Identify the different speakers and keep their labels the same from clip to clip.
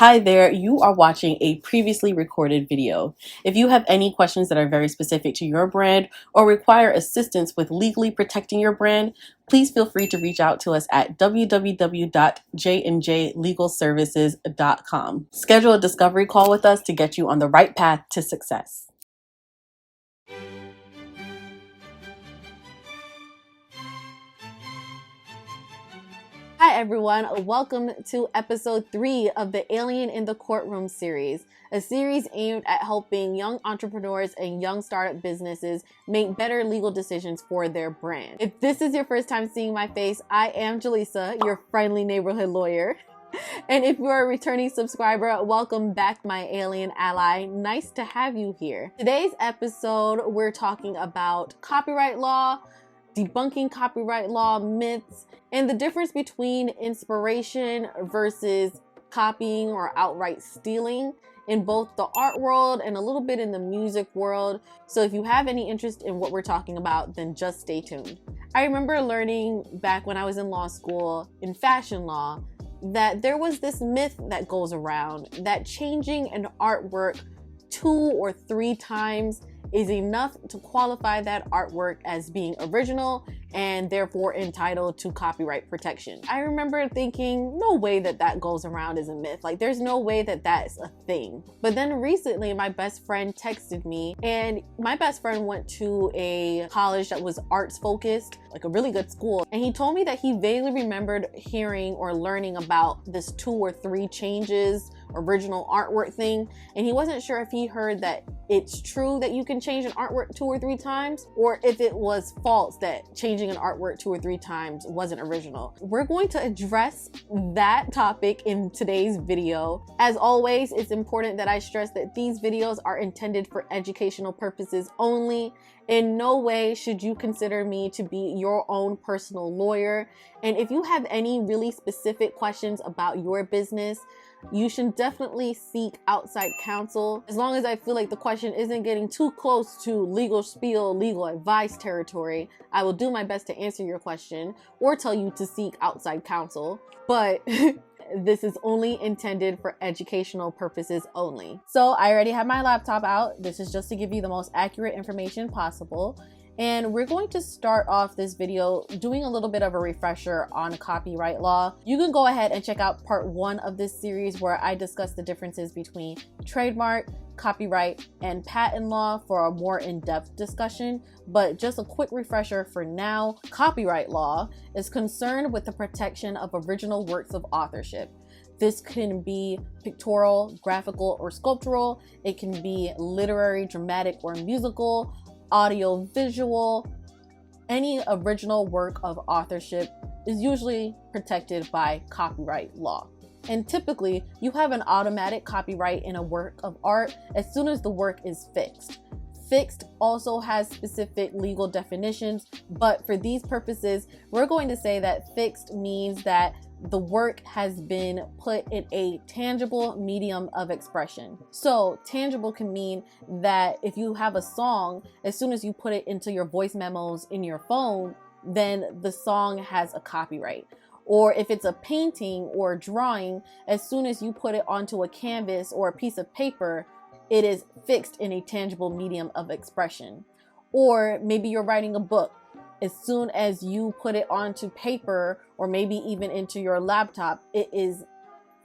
Speaker 1: Hi there, you are watching a previously recorded video. If you have any questions that are very specific to your brand or require assistance with legally protecting your brand, please feel free to reach out to us at www.jnjlegalservices.com. Schedule a discovery call with us to get you on the right path to success. Hi everyone, welcome to episode 3 of the Alien in the Courtroom series, a series aimed at helping young entrepreneurs and young startup businesses make better legal decisions for their brand. If this is your first time seeing my face, I am Jaleesa, your friendly neighborhood lawyer. And if you're a returning subscriber, welcome back, my alien ally. Nice to have you here. Today's episode, we're talking about copyright law, debunking copyright law myths, and the difference between inspiration versus copying or outright stealing in both the art world and a little bit in the music world. So if you have any interest in what we're talking about, then just stay tuned. I remember learning back when I was in law school in fashion law that there was this myth that goes around that changing an artwork 2 or 3 times is enough to qualify that artwork as being original and therefore entitled to copyright protection. I remember thinking, no way that that goes around as a myth. Like, there's no way that that's a thing. But then recently, my best friend texted me, and my best friend went to a college that was arts focused, like a really good school. And he told me that he vaguely remembered hearing or learning about this 2 or 3 changes original artwork thing, and he wasn't sure if he heard that it's true that you can change an artwork 2 or 3 times, or if it was false that changing an artwork 2 or 3 times wasn't original. We're going to address that topic in today's video. As always, it's important that I stress that these videos are intended for educational purposes only. In no way should you consider me to be your own personal lawyer. And if you have any really specific questions about your business, you should definitely seek outside counsel. As long as I feel like the question isn't getting too close to legal spiel, legal advice territory, I will do my best to answer your question or tell you to seek outside counsel. But this is only intended for educational purposes only. So I already have my laptop out. This is just to give you the most accurate information possible. And we're going to start off this video doing a little bit of a refresher on copyright law. You can go ahead and check out part 1 of this series where I discuss the differences between trademark, copyright, and patent law for a more in-depth discussion. But just a quick refresher for now, copyright law is concerned with the protection of original works of authorship. This can be pictorial, graphical, or sculptural. It can be literary, dramatic, or musical, audio, visual. Any original work of authorship is usually protected by copyright law. And typically, you have an automatic copyright in a work of art as soon as the work is fixed. Fixed also has specific legal definitions, but for these purposes, we're going to say that fixed means that the work has been put in a tangible medium of expression. So tangible can mean that if you have a song, as soon as you put it into your voice memos in your phone, then the song has a copyright. Or if it's a painting or a drawing, as soon as you put it onto a canvas or a piece of paper, it is fixed in a tangible medium of expression. Or maybe you're writing a book. As soon as you put it onto paper or maybe even into your laptop, it is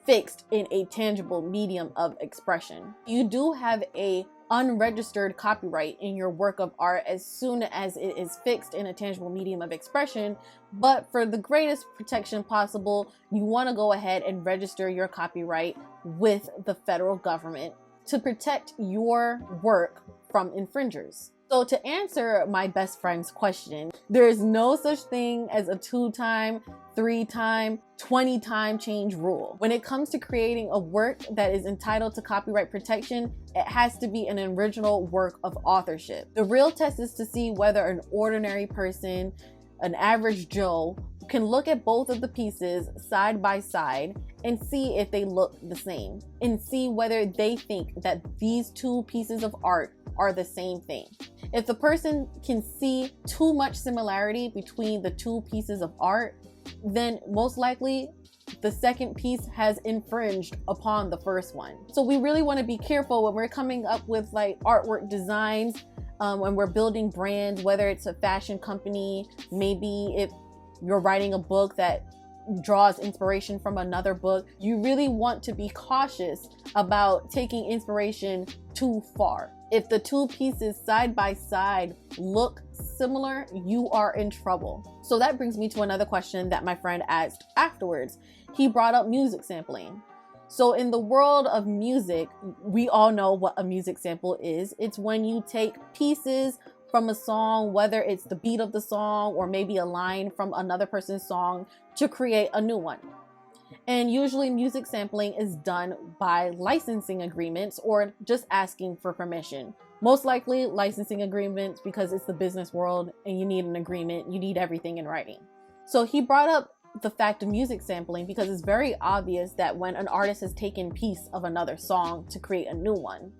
Speaker 1: fixed in a tangible medium of expression. You do have a unregistered copyright in your work of art as soon as it is fixed in a tangible medium of expression, but for the greatest protection possible, you want to go ahead and register your copyright with the federal government to protect your work from infringers. So to answer my best friend's question, there is no such thing as a 2-time, 3-time, 20-time change rule. When it comes to creating a work that is entitled to copyright protection, it has to be an original work of authorship. The real test is to see whether an ordinary person, an average Joe, can look at both of the pieces side by side and see if they look the same, and see whether they think that these 2 pieces of art are the same thing. If the person can see too much similarity between the 2 pieces of art, then most likely the second piece has infringed upon the first one. So we really want to be careful when we're coming up with like artwork designs, when we're building brands, whether it's a fashion company, maybe if you're writing a book that draws inspiration from another book. You really want to be cautious about taking inspiration too far. If the two pieces side by side look similar, you are in trouble. So that brings me to another question that my friend asked afterwards. He brought up music sampling. So in the world of music, we all know what a music sample is. It's when you take pieces from a song, whether it's the beat of the song or maybe a line from another person's song, to create a new one. And usually music sampling is done by licensing agreements or just asking for permission. Most likely licensing agreements, because it's the business world and you need an agreement, you need everything in writing. So he brought up the fact of music sampling because it's very obvious that when an artist has taken a piece of another song to create a new one.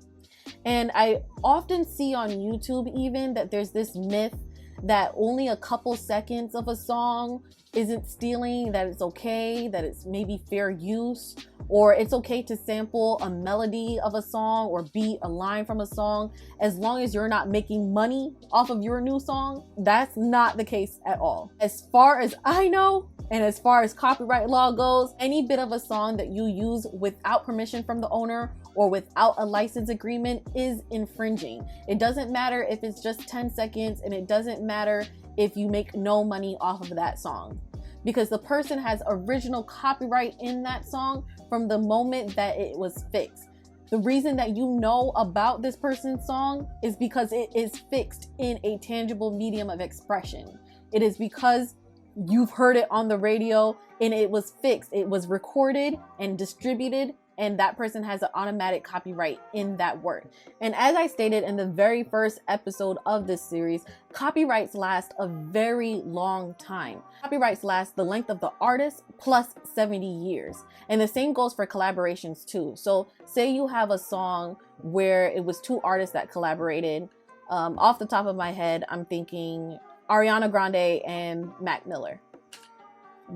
Speaker 1: And I often see on YouTube even that there's this myth that only a couple seconds of a song isn't stealing, that it's okay, that it's maybe fair use, or it's okay to sample a melody of a song or beat a line from a song as long as you're not making money off of your new song. That's not the case at all. As far as I know, and as far as copyright law goes, any bit of a song that you use without permission from the owner or without a license agreement is infringing. It doesn't matter if it's just 10 seconds, and it doesn't matter if you make no money off of that song, because the person has original copyright in that song from the moment that it was fixed. The reason that you know about this person's song is because it is fixed in a tangible medium of expression. It is because you've heard it on the radio and it was fixed. It was recorded and distributed, and that person has an automatic copyright in that work. And as I stated in the very first episode of this series, copyrights last a very long time. Copyrights last the length of the artist plus 70 years. And the same goes for collaborations too. So say you have a song where it was two artists that collaborated. Off the top of my head, I'm thinking Ariana Grande and Mac Miller.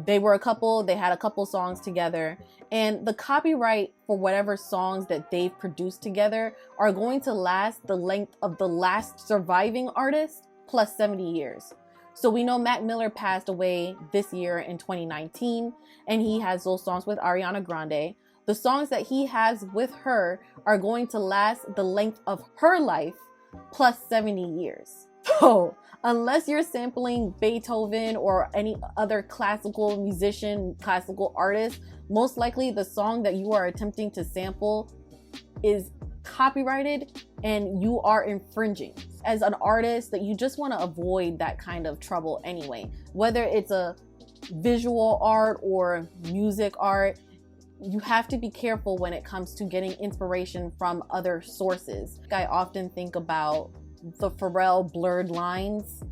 Speaker 1: They were a couple, they had a couple songs together, and the copyright for whatever songs that they've produced together are going to last the length of the last surviving artist plus 70 years. So we know Mac Miller passed away this year in 2019, and he has those songs with Ariana Grande. The songs that he has with her are going to last the length of her life plus 70 years. So unless you're sampling Beethoven or any other classical musician, classical artist, most likely the song that you are attempting to sample is copyrighted and you are infringing. As an artist, that you just want to avoid that kind of trouble anyway. Whether it's a visual art or music art, you have to be careful when it comes to getting inspiration from other sources. I often think about the Pharrell Blurred Lines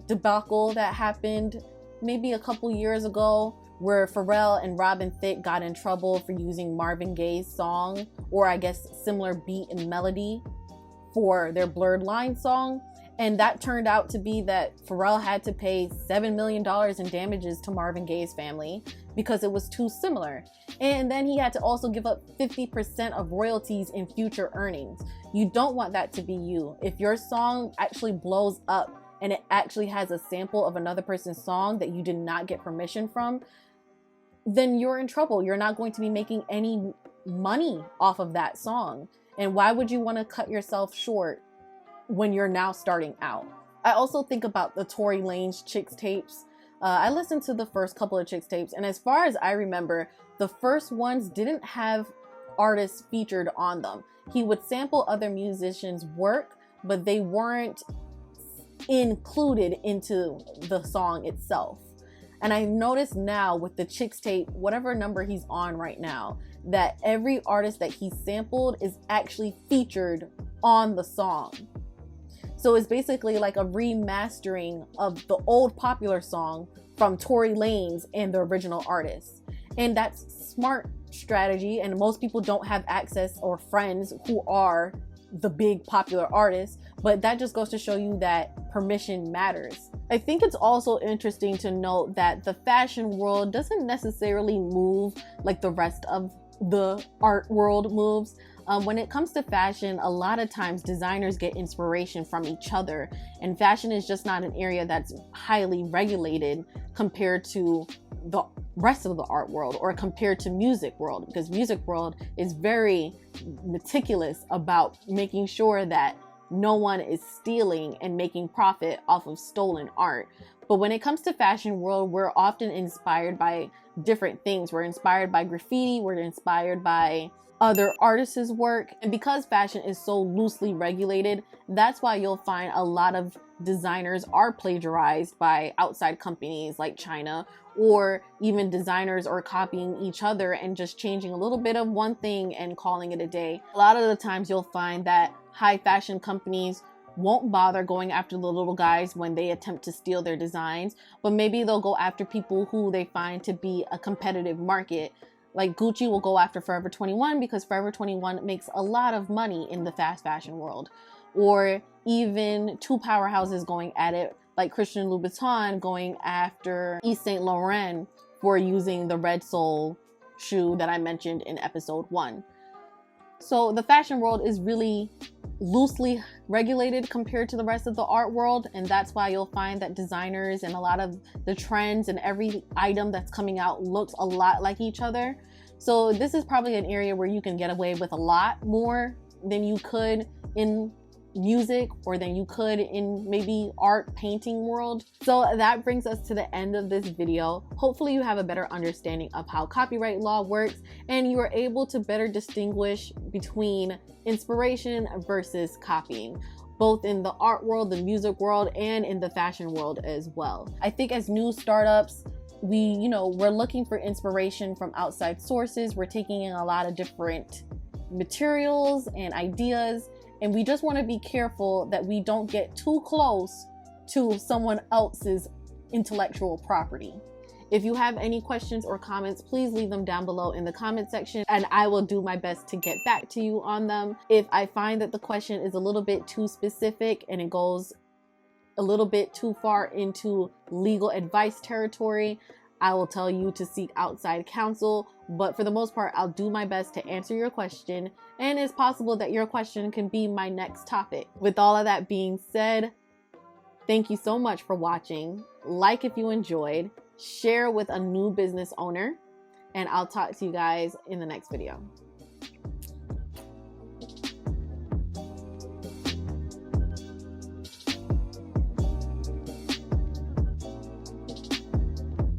Speaker 1: debacle that happened maybe a couple years ago, where Pharrell and Robin Thicke got in trouble for using Marvin Gaye's song, or I guess similar beat and melody, for their Blurred Lines song. And that turned out to be that Pharrell had to pay $7 million in damages to Marvin Gaye's family because it was too similar. And then he had to also give up 50% of royalties in future earnings. You don't want that to be you. If your song actually blows up and it actually has a sample of another person's song that you did not get permission from, then you're in trouble. You're not going to be making any money off of that song. And why would you want to cut yourself short when you're now starting out? I also think about the Tory Lanez Chicks tapes. I listened to the first couple of Chicks tapes, and as far as I remember, the first ones didn't have artists featured on them. He would sample other musicians' work, but they weren't included into the song itself. And I noticed now with the Chicks tape, whatever number he's on right now, that every artist that he sampled is actually featured on the song. So it's basically like a remastering of the old popular song from Tory Lanez and the original artist. And that's smart strategy, and most people don't have access or friends who are the big popular artists, but that just goes to show you that permission matters. I think it's also interesting to note that the fashion world doesn't necessarily move like the rest of the art world moves. When it comes to fashion, a lot of times designers get inspiration from each other, and fashion is just not an area that's highly regulated compared to the rest of the art world or compared to music world, because music world is very meticulous about making sure that no one is stealing and making profit off of stolen art. But when it comes to fashion world, we're often inspired by different things. We're inspired by graffiti, we're inspired by other artists' work. And because fashion is so loosely regulated, that's why you'll find a lot of designers are plagiarized by outside companies like China, or even designers are copying each other and just changing a little bit of one thing and calling it a day. A lot of the times you'll find that high fashion companies won't bother going after the little guys when they attempt to steal their designs, but maybe they'll go after people who they find to be a competitive market. Like Gucci will go after Forever 21 because Forever 21 makes a lot of money in the fast fashion world. Or even two powerhouses going at it, like Christian Louboutin going after Yves Saint Laurent for using the Red Sole shoe that I mentioned in episode 1. So the fashion world is really loosely regulated compared to the rest of the art world, and that's why you'll find that designers and a lot of the trends and every item that's coming out looks a lot like each other. So this is probably an area where you can get away with a lot more than you could in music or than you could in maybe art painting world. So that brings us to the end of this video. Hopefully you have a better understanding of how copyright law works and you are able to better distinguish between inspiration versus copying, both in the art world, the music world, and in the fashion world as well. I think as new startups, we're looking for inspiration from outside sources. We're taking in a lot of different materials and ideas, and we just want to be careful that we don't get too close to someone else's intellectual property. If you have any questions or comments, please leave them down below in the comment section and I will do my best to get back to you on them. If I find that the question is a little bit too specific and it goes a little bit too far into legal advice territory, I will tell you to seek outside counsel. But for the most part, I'll do my best to answer your question, and it's possible that your question can be my next topic. With all of that being said, thank you so much for watching. Like if you enjoyed, share with a new business owner, and I'll talk to you guys in the next video.